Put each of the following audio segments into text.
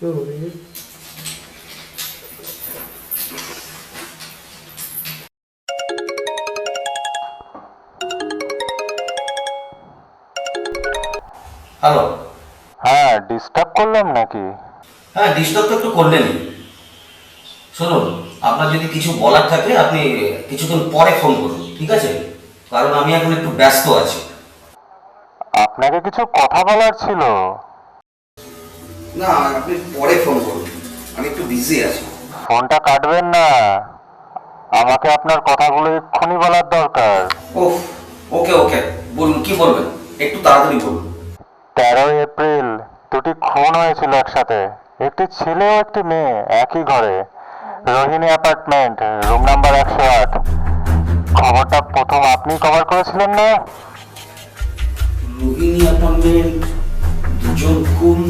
Hello. হ্যাঁ, disturb করলাম নাকি? হ্যাঁ, ডিস্টার্ব তো একটু করলেনই। শুনুন, আপনার যদি কিছু বলার থাকে আপনি কিছুক্ষণ পরে ফোন করুন, ঠিক আছে? কারণ আমি এখন একটু ব্যস্ত আছি। আপনাকে কিছু কথা বলার ছিল। না, আপনি পরে ফোন করুন, আমি একটু বিজি আছি। ফোনটা কাটবেন না, আমাকে আপনার কথাগুলো এক্ষুনি বলার দরকার। ওহ, ওকে ওকে, বলুন কি বলবেন, একটু তাড়াতাড়ি বলুন। 13 এপ্রিল দুটি খুন হয়েছিল একসাথে, একটি ছেলে ও একটি মেয়ে, একই ঘরে, রোহিণী অ্যাপার্টমেন্ট, রুম নাম্বার 108। খবরটা প্রথম আপনি কভার করেছিলেন না? রোহিণী অ্যাপার্টমেন্ট, দুজন খুন।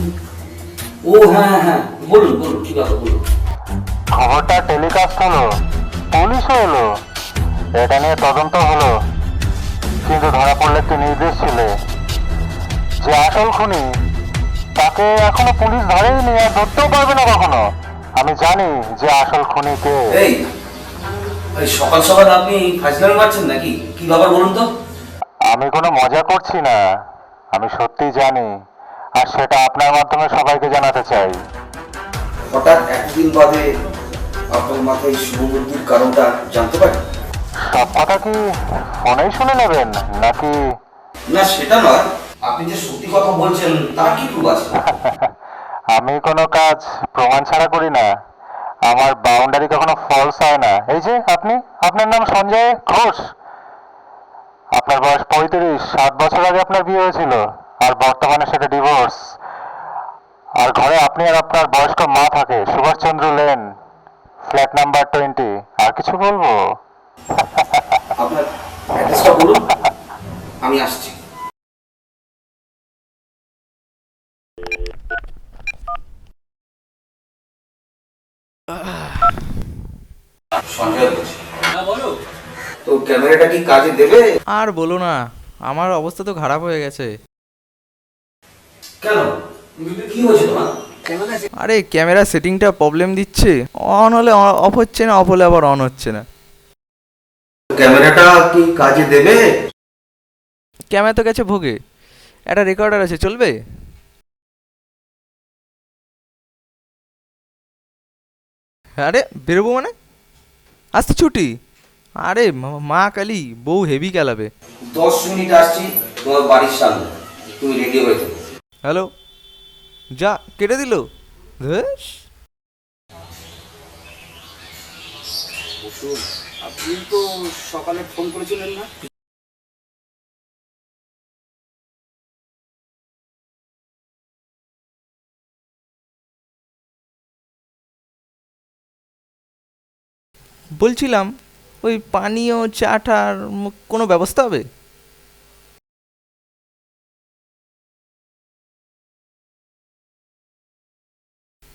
ও হ্যাঁ হ্যাঁ, বলুন বলুন, কি কথা বলুন। খবরটা টেলিকাস্ট হলো, পুলিশও এলো, এটা নিয়ে তদন্ত হলো, কিন্তু ধরা পড়লো একটি নির্দেশ ছেলে। যে আসল খুনি তাকে এখনো পুলিশ ধরেইনি, আর ধরতেও পারবে না কখনো। আমি জানি যে আসল খুনি কে। এই এই সকাল সকাল আপনি ফাজলামি মারছেন নাকি? কি ব্যাপার বলুন তো। আমি কোনো মজা করছি না, আমি সত্যিই জানি, আর সেটা আপনার মাধ্যমে সবাইকে জানাতে চাই। হঠাৎ একদিন বাদে আপনার মাথায় শুভবুদ্ধির কারণটা জানতে পারি? সব কথা কি ফোনেই শুনে নেবেন নাকি? না সেটা নয়, আপনি যে সত্যি কথা বলছেন তার কি প্রুফ আছে? আমি কোনো কাজ প্রমাণ ছাড়া করি না, আমার বাউন্ডারি কখনো ফলস হয় না। এই যে আপনি, আপনার নাম সঞ্জয় ঘোষ, আপনার বয়স 35, 7 বছর আগে আপনার বিয়ে হয়েছিল, আর বর্তমানে সেটা ডিভোর্স। আর ঘরে আপনি আর আপনার বয়স্ক মা থাকে, সুভাষচন্দ্র লেন, ফ্ল্যাট নাম্বার 20। আর কিছু বলবো? আপনার অ্যাড্রেসটা বলুন, আমি আসছি। সঞ্জয় বলছি। হ্যাঁ বলো। তো ক্যামেরাটা কি কাজে দেবে? আর বলো না, আমার অবস্থা তো খারাপ হয়ে গেছে। কেন, কি হয়েছে তোমার? আরে ক্যামেরা সেটিংটা প্রবলেম দিচ্ছে, অন হলে অফ হচ্ছে না, অফ হলে আবার অন হচ্ছে না। ক্যামেরাটা কি কাজে দেবে? ক্যামেরা তো গেছে ভোগে, একটা রেকর্ডার আছে, চলবে? আরে বেরোবো মানে? আজ তো ছুটি। আরে মা কালী, বউ হেভি খেলাবে। 10 মিনিট আসছি তোমার বাড়ির সামনে, তুমি রেডি হয়ে থাকো। হ্যালো, যা কেটে দিল। ধুস। আপনি তো সকালে ফোন করেছিলেন না? বলছিলাম ওই পানীয় চাটার কোনো ব্যবস্থা হবে?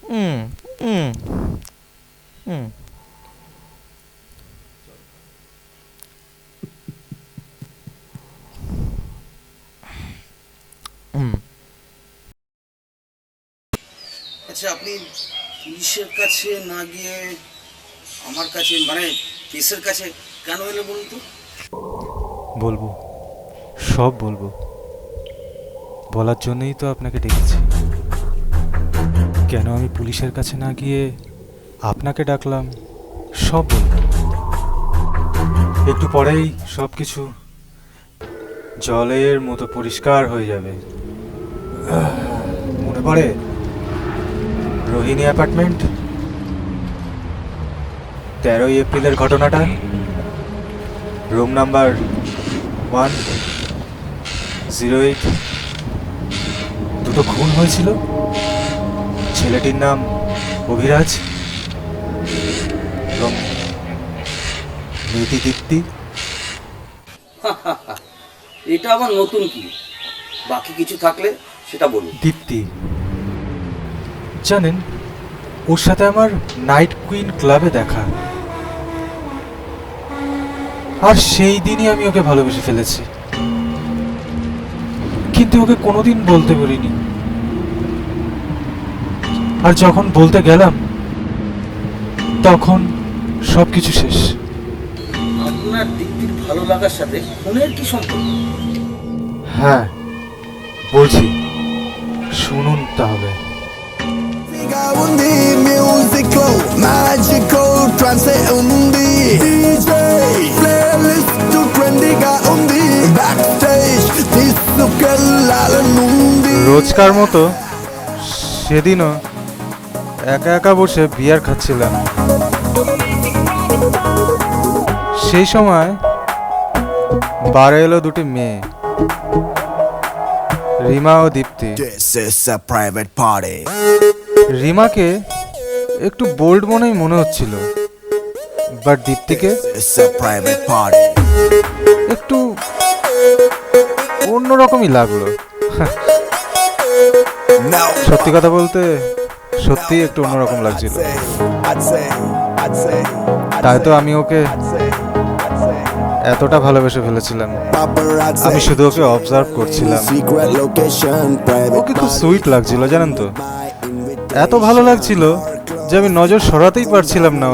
হুম হুম হুম। হুম। আচ্ছা, আপনি পুলিশের কাছে না গিয়ে আমার কাছে, মানে কেসের কাছে কেন এলে বলুন তো? বলবো, সব বলবো, বলার জন্যই তো আপনাকে ডেকেছি। কেন আমি পুলিশের কাছে না গিয়ে আপনাকে ডাকলাম, সব বলবো। একটু পরেই সব কিছু জলের মতো পরিষ্কার হয়ে যাবে। মনে পড়ে রোহিণী অ্যাপার্টমেন্ট, 13 এপ্রিলের ঘটনাটা? রুম নাম্বার 108, দুটো খুন হয়েছিল। ছেলেটির নাম অভিরাজ এবং মেয়েটি দীপ্তি। এটা আবার নতুন কি? বাকি কিছু থাকলে সেটা বলুন। দীপ্তি, জানেন, ওর সাথে আমার নাইট কুইন ক্লাবে দেখা, আর সেই দিনই আমি ওকে ভালোবেসে ফেলেছি। কিন্তু ওকে কোনোদিন বলতে পারিনি। আর যখন বলতে গেলাম তখন সব কিছু শেষ। আপনার দীপ্তির ভালো লাগার সাথে ফোনের কি সম্পর্ক? হ্যাঁ বলছি, শুনুন তাহলে। Figa undi, musical, magical, trance undi. DJ, playlist to trendy ga undi. Backstage, tisukellala nundi. রোজকার মতো সেদিনও একা একা বসে বিয়ার খাচ্ছিলাম। সেই সময় বারে এলো দুটি মেয়ে, রিমা ও দীপ্তি। This is a private party. রিমাকে একটু বোল্ড মনে হচ্ছিল, but দীপ্তিকে It's a private party. একটু অন্যরকমই লাগলো। Now, সত্যি কথা বলতে সত্যি একটু অন্যরকম লাগছিল। I'd say, তাই তো আমি ওকে এতটা ভালোবেসে ফেলেছিলাম। paparazzi. আমি শুধু ওকে অবজার্ভ করছিলাম। Secret location, private ওকে খুব party. সুইট লাগছিল জানেন তো, My invitation. এত ভালো লাগছিল যে আমি নজর সরাতেই পারছিলাম না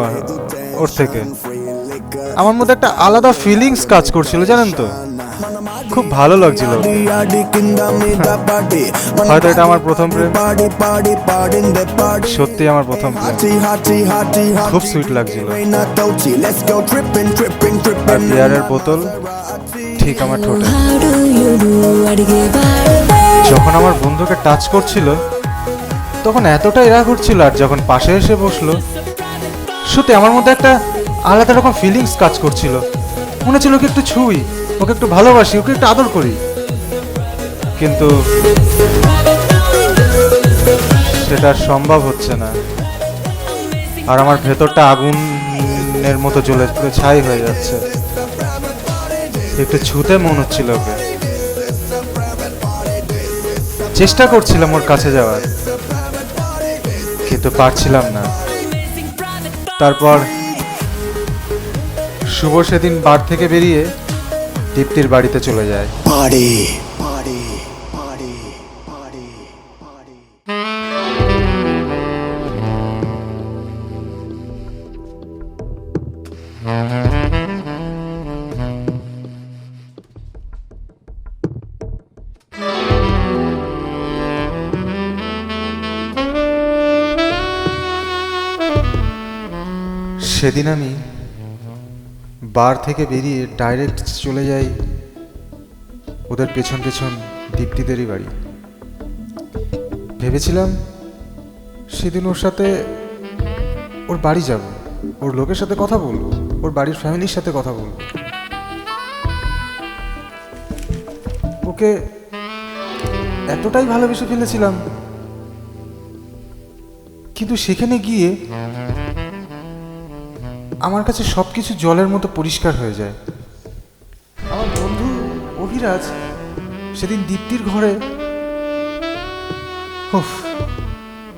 ওর থেকে। আমার মধ্যে একটা আলাদা ফিলিংস কাজ করছিল জানেন তো, খুব ভালো লাগছিল। হয়তো এটা আমার প্রথম প্রেম, সত্যি আমার প্রথম প্রেম। খুব সুইট লাগছিল। আর বিয়ারের বোতল ঠিক আমার ঠোঁটে। যখন আমার বন্ধুকে টাচ করছিল তখন এতটাই রাগ হচ্ছিল, আর যখন পাশে এসে বসলো সত্যি আমার মধ্যে একটা আলাদা রকম ফিলিংস কাজ করছিল। মনে ছিল ওকে একটু ছুঁই, ওকে একটু ভালোবাসি, ওকে একটু আদর করি, কিন্তু সেটা আর সম্ভব হচ্ছে না। আর আমার ভেতরটা আগুনের মতো জ্বলে পুরো ছাই হয়ে যাচ্ছে। একটু ছুঁতে মন হচ্ছিল ওকে, চেষ্টা করছিলাম ওর কাছে যাওয়ার, কিন্তু পারছিলাম না। তারপর শুভ সেদিন বার থেকে বেরিয়ে দীপ্তির বাড়িতে চলে যায়। Party. সেদিন আমি বার থেকে বেরিয়ে ডাইরেক্ট চলে যাই ওদের পেছন পেছন দীপ্তিদেরই বাড়ি। ভেবেছিলাম সেদিন ওর সাথে ওর বাড়ি যাব, ওর লোকের সাথে কথা বলবো, ওর বাড়ির ফ্যামিলির সাথে কথা বলবো, ওকে এতটাই ভালোবেসে ফেলেছিলাম। কিন্তু সেখানে গিয়ে আমার কাছে সবকিছু জলের মতো পরিষ্কার হয়ে যায়। আমার বন্ধু অভিরাজ সেদিন দীপ্তির ঘরে, উফ,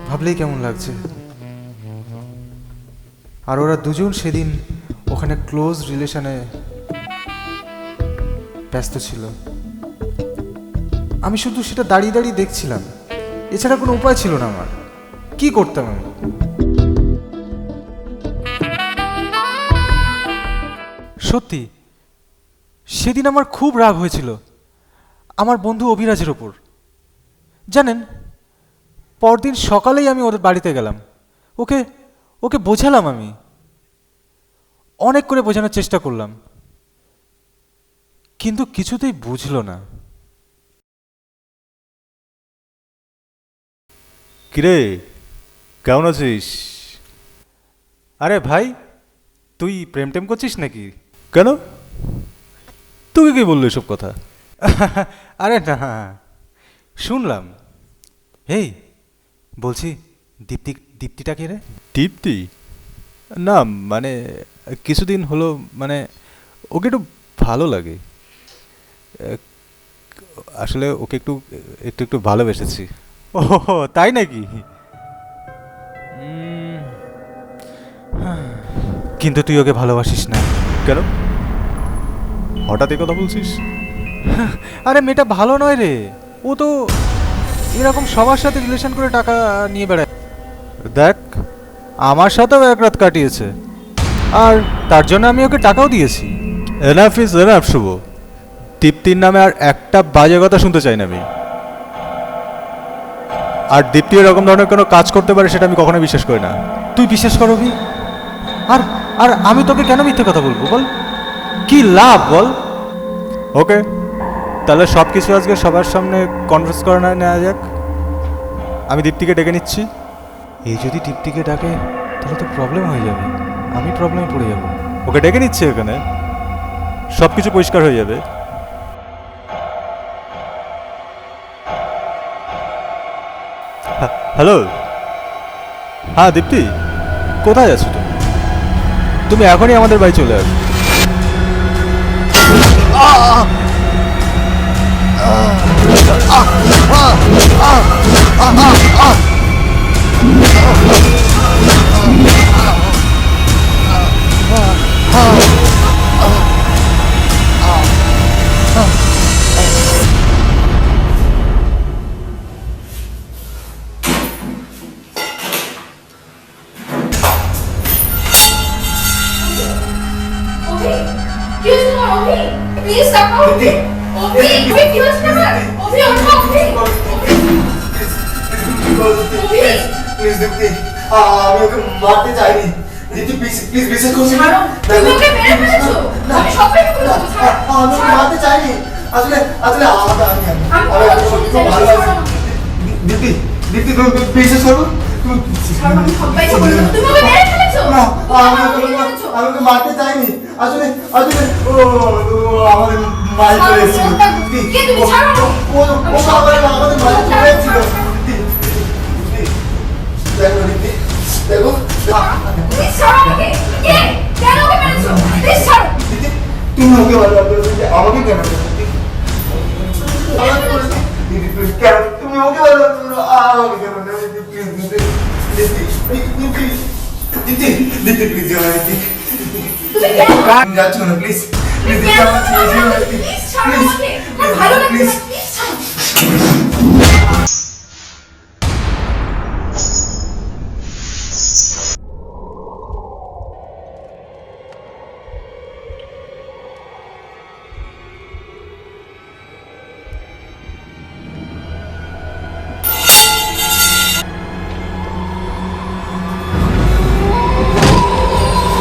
ভাবলেই কেমন লাগছে। আর ওরা দুজন সেদিন ওখানে ক্লোজ রিলেশনে ব্যস্ত ছিল। আমি শুধু সেটা দাঁড়িয়ে দাঁড়িয়ে দেখছিলাম, এছাড়া কোনো উপায় ছিল না আমার। কি করতাম আমি? সত্যি সেদিন আমার খুব রাগ হয়েছিল আমার বন্ধু অভিরাজের ওপর। জানেন, পরদিন সকালেই আমি ওদের বাড়িতে গেলাম, ওকে ওকে বোঝালাম, আমি অনেক করে বোঝানোর চেষ্টা করলাম, কিন্তু কিছুতেই বুঝলো না। কিরে, কেমন আছিস? আরে ভাই, তুই প্রেম টেম করছিস নাকি? কেন, তোকে কে বললো এসব কথা? আরে না, শুনলাম। এই বলছি, দীপ্তিটা কে রে? দীপ্তি? না মানে কিছুদিন হলো, মানে ওকে একটু ভালো লাগে। আসলে ওকে একটু একটু একটু ভালোবেসেছি। ও তাই নাকি? কিন্তু তুই ওকে ভালোবাসিস না কেন, হঠাৎ এই কথা বলছিস? আরে মেয়েটা ভালো নয় রে, ও তো এরকম সবার সাথে রিলেশন করে টাকা নিয়ে বেড়ায়। দেখ, আমার সাথেও এক রাত কাটিয়েছে, আর তার জন্য আমি ওকে টাকাও দিয়েছি। এনাফ ইজ এনাফ শুভ। দীপ্তির নামে আর একটা বাজে কথা শুনতে চাই না আমি। আর দীপ্তি এরকম ধরনের কোনো কাজ করতে পারে সেটা আমি কখনো বিশ্বাস করি না। তুই বিশ্বাস কর অভি? আর আর আমি তোকে কেন মিথ্যে কথা বলবো বল? কি লাভ বল? ওকে, তাহলে সব কিছু আজকে সবার সামনে কনফারেন্স করে নেওয়া যাক। আমি দীপ্তিকে ডেকে নিচ্ছি। এই যদি দীপ্তিকে ডাকে তাহলে তো প্রবলেম হয়ে যাবে, আমি প্রবলেমে পড়ে যাব। ওকে ডেকে নিচ্ছি, এখানে সব কিছু পরিষ্কার হয়ে যাবে। হ্যালো, হ্যাঁ দীপ্তি, কোথায় আছো তুমি? তুমি এখনই আমাদের বাড়ি চলে আসো। অভি, কি হয়েছে তোমার অভি? প্লিজ তাকাও। অভি, অভি, কি হয়েছে তোমার? অভি, ওঠো অভি। অভি, প্লিজ দীপ্তি, আমি ওকে মারতে চাইনি। দীপ্তি প্লিজ প্লিজ বিশ্বাস করছি। ছাড়ো, তুমি ওকে মেরে ফেলেছো। আমি সবটাই বলে দেবো, ছাড়ো। আমি ওকে মারতে চাইনি। আসলে আসলে আমি কথা শুনতে চাই না, ছাড়ো। দীপ্তি দীপ্তি তুমি বিশ্বাস করো। ছাড়ো, আমি সবটাই বলে দেবো। তুমি ওকে মেরে ফেলেছো। না, আমি তুমি ওকে ওকে মেরে ফেলেছো। আমি ওকে মারতে চাইনি। আসলে আসলে ও আমাদের মারি ছাড়ো, চলে এসেছিল। কে তুমি? ছাড়ো। ও আমাদের মারি চলে এসেছিল। দেখো দীপ্তি, দেখো প্লিজ ছাড়ো আমাকে। কে? কেন ওকে মেরেছো? প্লিজ ছাড়ো। দীপ্তি, তুমি ওকে ভালোবাসো, আমাকে কেন দীপ্তি? আমাকে বলো, দীপ্তি প্লিজ, কেন তুমি ওকে ভালোবাসো, আমাকে কেন please Deepti Deepti Deepti Deepti please দীপ্তি তুমি কেন? যাচ্ছ না প্লিজ তুমি প্লিজ কেন দীপ্তি আমাকে মারছো? প্লিজ ছাড়ো আমাকে। আমার ভালো লাগছে না। প্লিজ ছাড়ো।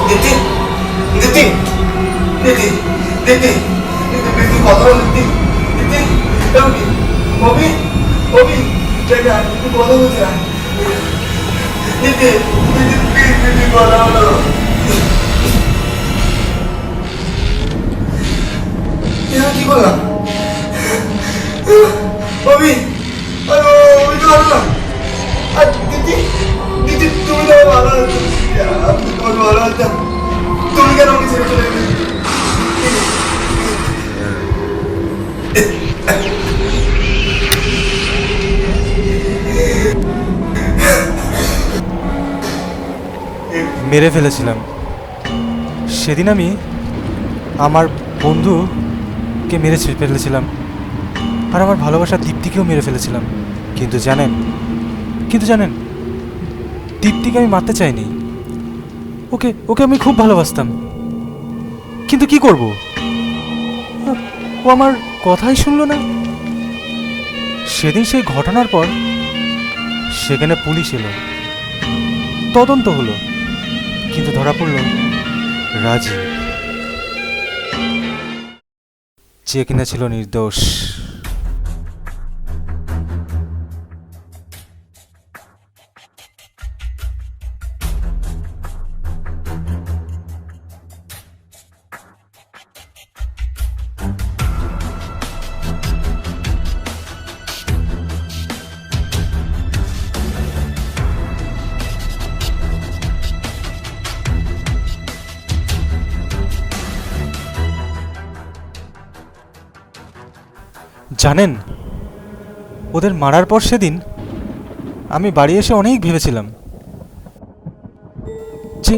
দীপ্তি দীপ্তি দীপ্তি দীপ্তি দীপ্তি প্লিজ কথা বল দীপ্তি দীপ্তি অভি অভি অভি দেখ না তুই কথা বলছিস না দীপ্তি দীপ্তি প্লিজ দীপ্তি কথা বলো কি করলাম অভি অভি তো ভালো না আর দীপ্তি দীপ্তি তুমি তো ভালো আছো আপনি তোমার ভালো আছো তুমি কেন আমাকে ছেড়ে চলে গেলে মেরে ফেলেছিলাম সেদিন। আমি আমার বন্ধুকে মেরে ফেলেছিলাম, আর আমার ভালোবাসার দীপ্তিকেও মেরে ফেলেছিলাম। কিন্তু জানেন দীপ্তিকে আমি মারতে চাইনি। ওকে ওকে আমি খুব ভালোবাসতাম, কিন্তু কি করব, ও আমার কথাই শুনলো না। সেদিন সেই ঘটনার পর সেখানে পুলিশ এলো, তদন্ত হলো, কিন্তু ধরা পড়ল রাজীব, যে কিনা ছিল নির্দোষ। জানেন, ওদের মারার পর সেদিন আমি বাড়ি এসে অনেক ভেবেছিলাম যে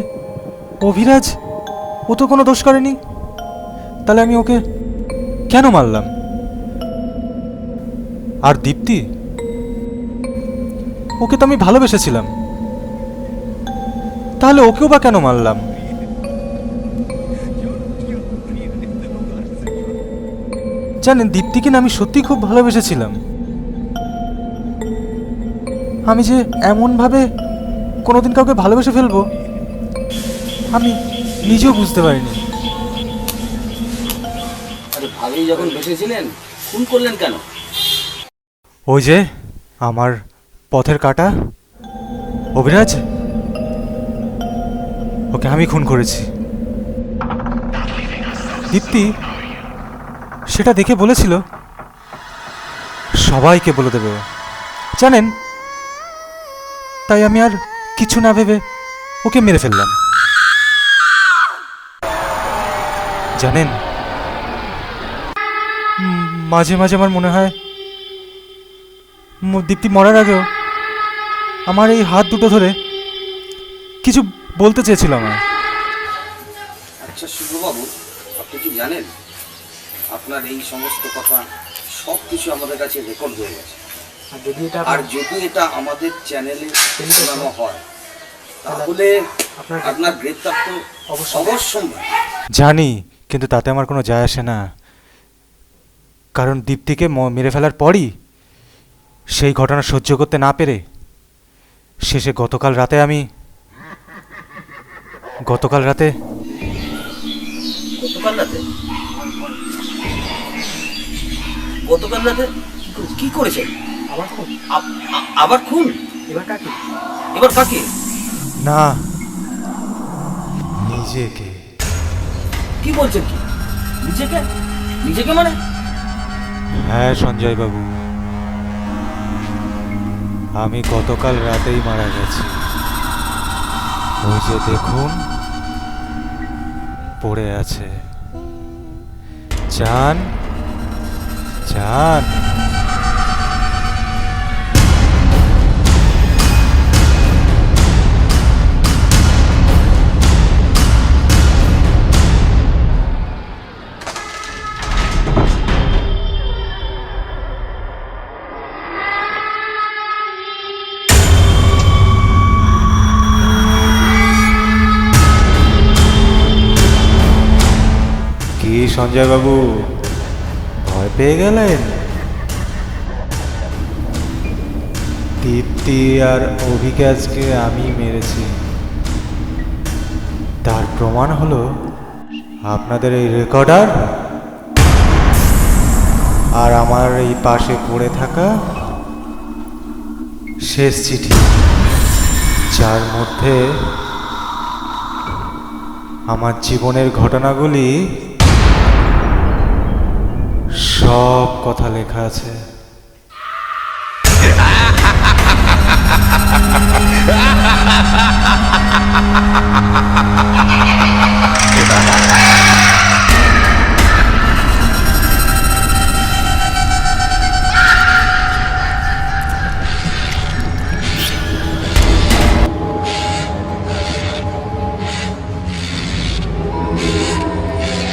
অভিরাজ ও তো কোনো দোষ করেনি, তাহলে আমি ওকে কেন মারলাম? আর দীপ্তি, ওকে তো আমি ভালোবেসেছিলাম, তাহলে ওকেও বা কেন মারলাম? জানেন, দীপ্তিকে না আমি সত্যি খুব ভালোবেসেছিলাম। আমি যে এমনভাবে কোনোদিন কাউকে ভালোবেসে ফেলবো আমি নিজেও বুঝতে পারিনি। আরে ভালোই যখন বেসেছিলেন, খুন করলেন কেন? ওই যে আমার পথের কাঁটা অভিরাজ, ওকে আমি খুন করেছি। দীপ্তি সেটা দেখে বলেছিল সবাইকে বলে দেবে ও। জানেন, তাই আমি আর কিছু না ভেবে ওকে মেরে ফেললাম। জানেন, মাঝে মাঝে আমার মনে হয় দীপ্তি মরার আগেও আমার এই হাত দুটো ধরে কিছু বলতে চেয়েছিল আমায়। আচ্ছা শুভবাবু, আপনি কি জানেন আপনার এই সমস্ত কথা সব কিছু আমাদের কাছে রেকর্ড হয়ে গেছে, আর যদি এটা আমাদের চ্যানেলে শোনানো হয় তাহলে আপনার গ্রেপ্তার তো অবশ্যই। জানি, কিন্তু তাতে আমার কোনো যায় আসে না, কারণ দীপ্তিকে মেরে ফেলার পরই সেই ঘটনা সহ্য করতে না পেরে শেষে গতকাল রাতে গতকাল রাতে কি করেছেন? আবার খুন? এবার কাকে? না, নিজেকে। কি বলছেন? কি নিজেকে? নিজেকে মানে? হ্যাঁ সঞ্জয় বাবু, আমি গতকাল রাতেই মারা গেছি। ওই যে দেখুন পড়ে আছে। যান যান। কি সঞ্জয় বাবু, ভয় পেয়ে গেলেন? দীপ্তি আর অভিকে আজকে আমি মেরেছি, তার প্রমাণ হলো আপনাদের এই রেকর্ডার আর আমার এই পাশে পড়ে থাকা শেষ চিঠি, যার মধ্যে আমার জীবনের ঘটনাগুলি সব কথা লেখা আছে।